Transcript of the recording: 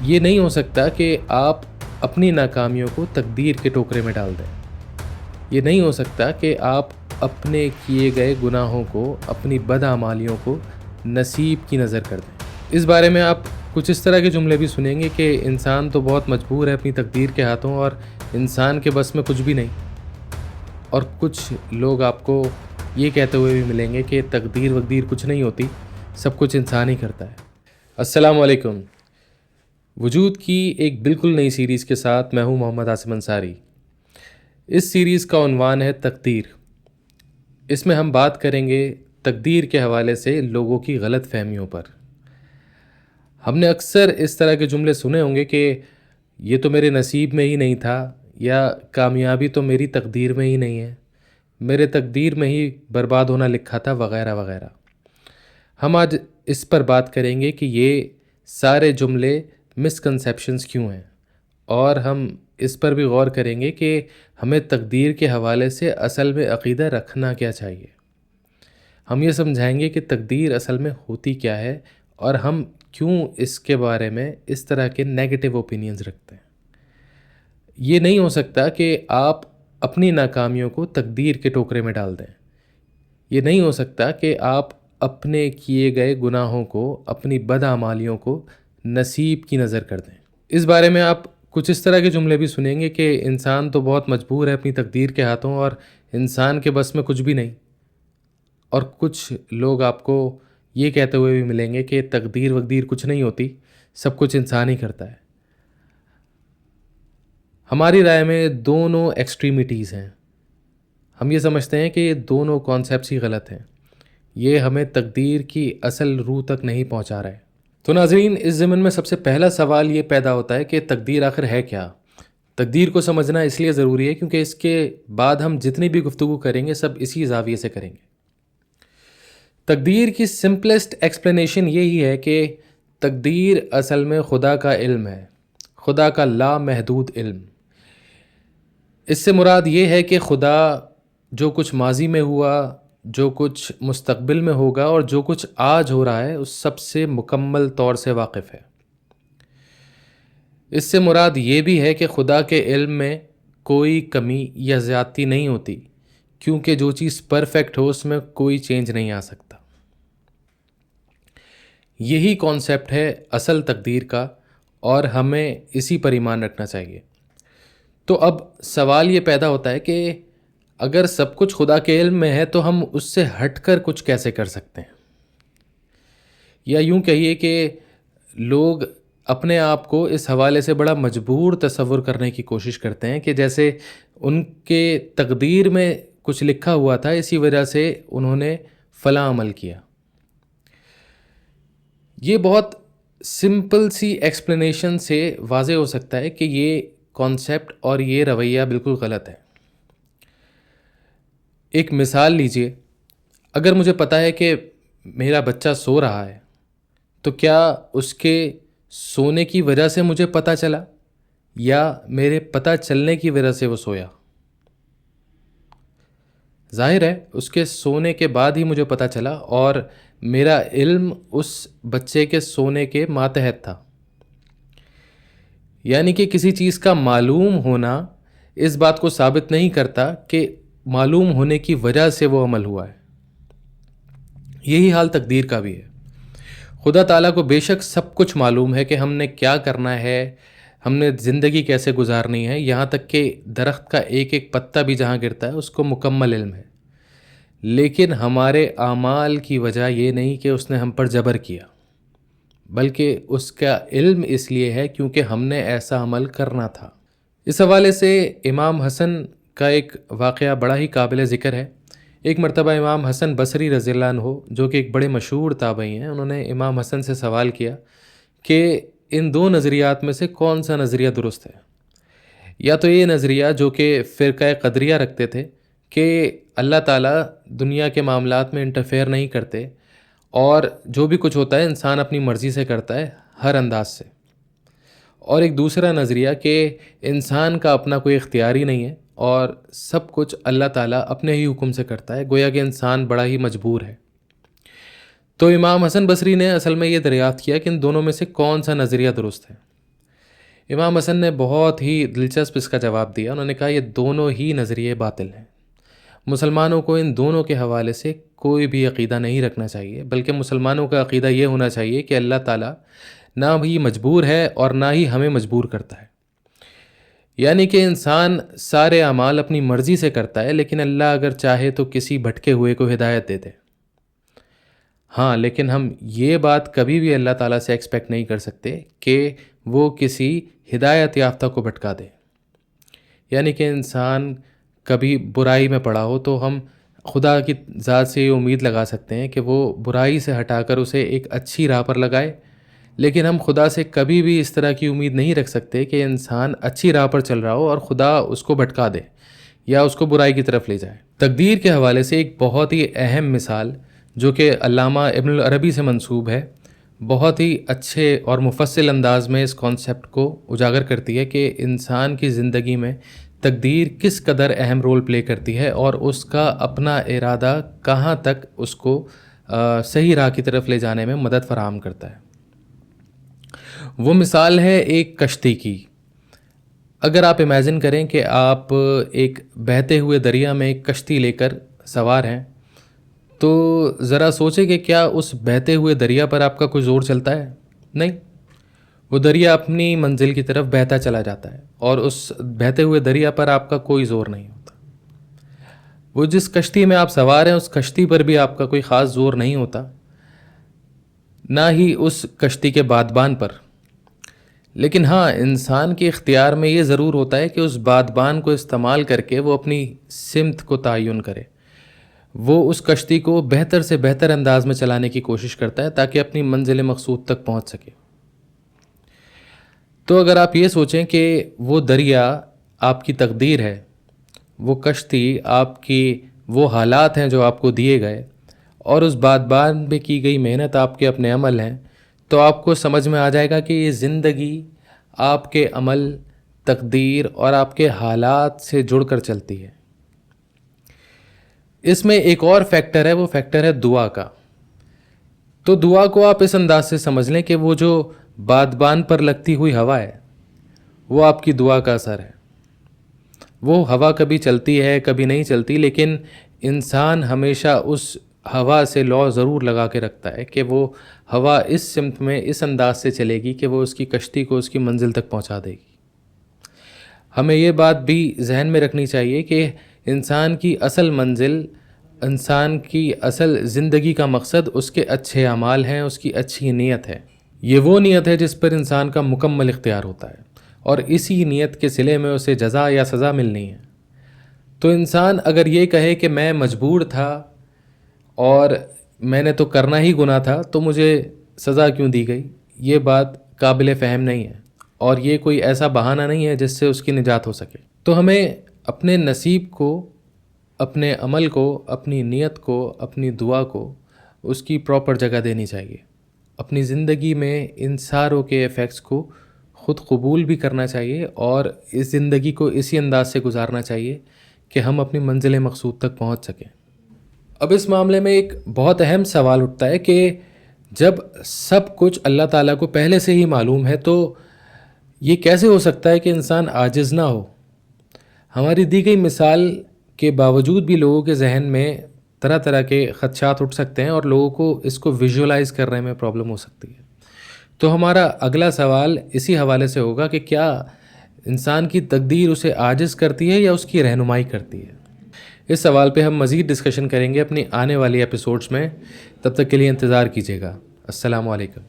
یہ نہیں ہو سکتا کہ آپ اپنی ناکامیوں کو تقدیر کے ٹوکرے میں ڈال دیں۔ یہ نہیں ہو سکتا کہ آپ اپنے کیے گئے گناہوں کو، اپنی بدعمالیوں کو نصیب کی نظر کر دیں۔ اس بارے میں آپ کچھ اس طرح کے جملے بھی سنیں گے کہ انسان تو بہت مجبور ہے اپنی تقدیر کے ہاتھوں، اور انسان کے بس میں کچھ بھی نہیں۔ اور کچھ لوگ آپ کو یہ کہتے ہوئے بھی ملیں گے کہ تقدیر وقدیر کچھ نہیں ہوتی، سب کچھ انسان ہی کرتا ہے۔ السلام علیکم۔ وجود کی ایک بالکل نئی سیریز کے ساتھ میں ہوں محمد عاصم انصاری۔ اس سیریز کا عنوان ہے تقدیر۔ اس میں ہم بات کریں گے تقدیر کے حوالے سے لوگوں کی غلط فہمیوں پر۔ ہم نے اکثر اس طرح کے جملے سنے ہوں گے کہ یہ تو میرے نصیب میں ہی نہیں تھا، یا کامیابی تو میری تقدیر میں ہی نہیں ہے، میرے تقدیر میں ہی برباد ہونا لکھا تھا، وغیرہ وغیرہ۔ ہم آج اس پر بات کریں گے کہ یہ سارے جملے مسکنسیپشنز کیوں ہیں، اور ہم اس پر بھی غور کریں گے کہ ہمیں تقدیر کے حوالے سے اصل میں عقیدہ رکھنا کیا چاہیے۔ ہم یہ سمجھائیں گے کہ تقدیر اصل میں ہوتی کیا ہے، اور ہم کیوں اس کے بارے میں اس طرح کے نیگیٹو اوپینینز رکھتے ہیں۔ یہ نہیں ہو سکتا کہ آپ اپنی ناکامیوں کو تقدیر کے ٹوکرے میں ڈال دیں۔ یہ نہیں ہو سکتا کہ آپ اپنے کیے گئے گناہوں کو، اپنی بدعمالیوں کو نصیب کی نظر کر دیں۔ اس بارے میں آپ کچھ اس طرح کے جملے بھی سنیں گے کہ انسان تو بہت مجبور ہے اپنی تقدیر کے ہاتھوں، اور انسان کے بس میں کچھ بھی نہیں۔ اور کچھ لوگ آپ کو یہ کہتے ہوئے بھی ملیں گے کہ تقدیر وقدیر کچھ نہیں ہوتی، سب کچھ انسان ہی کرتا ہے۔ ہماری رائے میں دونوں ایکسٹریمٹیز ہیں۔ ہم یہ سمجھتے ہیں کہ یہ دونوں کانسیپٹس ہی غلط ہیں۔ یہ ہمیں تقدیر کی اصل روح تک نہیں پہنچا رہے۔ تو ناظرین، اس ضمن میں سب سے پہلا سوال یہ پیدا ہوتا ہے کہ تقدیر آخر ہے کیا؟ تقدیر کو سمجھنا اس لیے ضروری ہے کیونکہ اس کے بعد ہم جتنی بھی گفتگو کریں گے سب اسی زاویے سے کریں گے۔ تقدیر کی سمپلسٹ ایکسپلینیشن یہی ہے کہ تقدیر اصل میں خدا کا علم ہے، خدا کا لامحدود علم۔ اس سے مراد یہ ہے کہ خدا جو کچھ ماضی میں ہوا، جو کچھ مستقبل میں ہوگا، اور جو کچھ آج ہو رہا ہے، اس سب سے مکمل طور سے واقف ہے۔ اس سے مراد یہ بھی ہے کہ خدا کے علم میں کوئی کمی یا زیادتی نہیں ہوتی، کیونکہ جو چیز پرفیکٹ ہو اس میں کوئی چینج نہیں آ سکتا۔ یہی کانسیپٹ ہے اصل تقدیر کا، اور ہمیں اسی پر ایمان رکھنا چاہیے۔ تو اب سوال یہ پیدا ہوتا ہے کہ اگر سب کچھ خدا کے علم میں ہے تو ہم اس سے ہٹ کر کچھ کیسے کر سکتے ہیں؟ یا یوں کہیے کہ لوگ اپنے آپ کو اس حوالے سے بڑا مجبور تصور کرنے کی کوشش کرتے ہیں کہ جیسے ان کے تقدیر میں کچھ لکھا ہوا تھا، اسی وجہ سے انہوں نے فلاں عمل کیا۔ یہ بہت سمپل سی ایکسپلینیشن سے واضح ہو سکتا ہے کہ یہ کانسیپٹ اور یہ رویہ بالکل غلط ہے۔ ایک مثال لیجئے، اگر مجھے پتہ ہے کہ میرا بچہ سو رہا ہے، تو کیا اس کے سونے کی وجہ سے مجھے پتہ چلا، یا میرے پتہ چلنے کی وجہ سے وہ سویا؟ ظاہر ہے اس کے سونے کے بعد ہی مجھے پتہ چلا، اور میرا علم اس بچے کے سونے کے ماتحت تھا۔ یعنی کہ کسی چیز کا معلوم ہونا اس بات کو ثابت نہیں کرتا کہ معلوم ہونے کی وجہ سے وہ عمل ہوا ہے۔ یہی حال تقدیر کا بھی ہے۔ خدا تعالیٰ کو بے شک سب کچھ معلوم ہے کہ ہم نے کیا کرنا ہے، ہم نے زندگی کیسے گزارنی ہے، یہاں تک کہ درخت کا ایک ایک پتا بھی جہاں گرتا ہے اس کو مکمل علم ہے۔ لیکن ہمارے اعمال کی وجہ یہ نہیں کہ اس نے ہم پر جبر کیا، بلکہ اس کا علم اس لیے ہے کیونکہ ہم نے ایسا عمل کرنا تھا۔ اس حوالے سے امام حسن کا ایک واقعہ بڑا ہی قابل ذکر ہے۔ ایک مرتبہ امام حسن بصری رضی اللہ عنہ، جو کہ ایک بڑے مشہور تابعی ہیں، انہوں نے امام حسن سے سوال کیا کہ ان دو نظریات میں سے کون سا نظریہ درست ہے؟ یا تو یہ نظریہ جو کہ فرقہ قدریہ رکھتے تھے کہ اللہ تعالیٰ دنیا کے معاملات میں انٹرفیئر نہیں کرتے، اور جو بھی کچھ ہوتا ہے انسان اپنی مرضی سے کرتا ہے ہر انداز سے، اور ایک دوسرا نظریہ کہ انسان کا اپنا کوئی اختیار ہی نہیں ہے اور سب کچھ اللہ تعالیٰ اپنے ہی حکم سے کرتا ہے، گویا کہ انسان بڑا ہی مجبور ہے۔ تو امام حسن بصری نے اصل میں یہ دریافت کیا کہ ان دونوں میں سے کون سا نظریہ درست ہے۔ امام حسن نے بہت ہی دلچسپ اس کا جواب دیا. انہوں نے کہا یہ دونوں ہی نظریے باطل ہیں. مسلمانوں کو ان دونوں کے حوالے سے کوئی بھی عقیدہ نہیں رکھنا چاہیے، بلکہ مسلمانوں کا عقیدہ یہ ہونا چاہیے کہ اللہ تعالیٰ نہ ہی مجبور ہے اور نہ ہی ہمیں مجبور کرتا ہے. یعنی کہ انسان سارے اعمال اپنی مرضی سے کرتا ہے، لیکن اللہ اگر چاہے تو کسی بھٹکے ہوئے کو ہدایت دے دے. ہاں، لیکن ہم یہ بات کبھی بھی اللہ تعالیٰ سے ایکسپیکٹ نہیں کر سکتے کہ وہ کسی ہدایت یافتہ کو بھٹکا دے. یعنی کہ انسان کبھی برائی میں پڑا ہو تو ہم خدا کی ذات سے یہ امید لگا سکتے ہیں کہ وہ برائی سے ہٹا کر اسے ایک اچھی راہ پر لگائے، لیکن ہم خدا سے کبھی بھی اس طرح کی امید نہیں رکھ سکتے کہ انسان اچھی راہ پر چل رہا ہو اور خدا اس کو بھٹکا دے یا اس کو برائی کی طرف لے جائے. تقدیر کے حوالے سے ایک بہت ہی اہم مثال جو کہ علامہ ابن العربی سے منسوب ہے، بہت ہی اچھے اور مفصل انداز میں اس کانسیپٹ کو اجاگر کرتی ہے کہ انسان کی زندگی میں تقدیر کس قدر اہم رول پلے کرتی ہے اور اس کا اپنا ارادہ کہاں تک اس کو صحیح راہ کی طرف لے جانے میں مدد فراہم کرتا ہے. وہ مثال ہے ایک کشتی کی. اگر آپ امیجن کریں کہ آپ ایک بہتے ہوئے دریا میں ایک کشتی لے کر سوار ہیں، تو ذرا سوچیں کہ کیا اس بہتے ہوئے دریا پر آپ کا کوئی زور چلتا ہے؟ نہیں، وہ دریا اپنی منزل کی طرف بہتا چلا جاتا ہے اور اس بہتے ہوئے دریا پر آپ کا کوئی زور نہیں ہوتا. وہ جس کشتی میں آپ سوار ہیں اس کشتی پر بھی آپ کا کوئی خاص زور نہیں ہوتا، نہ ہی اس کشتی کے بادبان پر. لیکن ہاں، انسان کے اختیار میں یہ ضرور ہوتا ہے کہ اس بادبان کو استعمال کر کے وہ اپنی سمت کو تعین کرے. وہ اس کشتی کو بہتر سے بہتر انداز میں چلانے کی کوشش کرتا ہے تاکہ اپنی منزل مقصود تک پہنچ سکے. تو اگر آپ یہ سوچیں کہ وہ دریا آپ کی تقدیر ہے، وہ کشتی آپ کی وہ حالات ہیں جو آپ کو دیے گئے، اور اس بادبان میں کی گئی محنت آپ کے اپنے عمل ہیں، تو آپ کو سمجھ میں آ جائے گا کہ یہ زندگی آپ کے عمل، تقدیر اور آپ کے حالات سے جڑ کر چلتی ہے. اس میں ایک اور فیکٹر ہے، وہ فیکٹر ہے دعا کا. تو دعا کو آپ اس انداز سے سمجھ لیں کہ وہ جو بادبان پر لگتی ہوئی ہوا ہے وہ آپ کی دعا کا اثر ہے. وہ ہوا کبھی چلتی ہے کبھی نہیں چلتی، لیکن انسان ہمیشہ اس ہوا سے لو ضرور لگا کے رکھتا ہے کہ وہ ہوا اس سمت میں اس انداز سے چلے گی کہ وہ اس کی کشتی کو اس کی منزل تک پہنچا دے گی. ہمیں یہ بات بھی ذہن میں رکھنی چاہیے کہ انسان کی اصل منزل، انسان کی اصل زندگی کا مقصد اس کے اچھے اعمال ہیں، اس کی اچھی نیت ہے. یہ وہ نیت ہے جس پر انسان کا مکمل اختیار ہوتا ہے، اور اسی نیت کے صلے میں اسے جزا یا سزا ملنی ہے. تو انسان اگر یہ کہے کہ میں مجبور تھا اور میں نے تو کرنا ہی گناہ تھا تو مجھے سزا کیوں دی گئی، یہ بات قابل فہم نہیں ہے، اور یہ کوئی ایسا بہانہ نہیں ہے جس سے اس کی نجات ہو سکے. تو ہمیں اپنے نصیب کو، اپنے عمل کو، اپنی نیت کو، اپنی دعا کو اس کی پراپر جگہ دینی چاہیے. اپنی زندگی میں ان ساروں کے ایفیکٹس کو خود قبول بھی کرنا چاہیے اور اس زندگی کو اسی انداز سے گزارنا چاہیے کہ ہم اپنی منزل مقصود تک پہنچ سکیں. اب اس معاملے میں ایک بہت اہم سوال اٹھتا ہے کہ جب سب کچھ اللہ تعالیٰ کو پہلے سے ہی معلوم ہے تو یہ کیسے ہو سکتا ہے کہ انسان عاجز نہ ہو؟ ہماری دی گئی مثال کے باوجود بھی لوگوں کے ذہن میں طرح طرح کے خدشات اٹھ سکتے ہیں اور لوگوں کو اس کو ویژولائز کرنے میں پرابلم ہو سکتی ہے. تو ہمارا اگلا سوال اسی حوالے سے ہوگا کہ کیا انسان کی تقدیر اسے عاجز کرتی ہے یا اس کی رہنمائی کرتی ہے؟ اس سوال پہ ہم مزید ڈسکشن کریں گے اپنی آنے والی ایپیسوڈز میں. تب تک کے لیے انتظار کیجیے گا. السلام علیکم.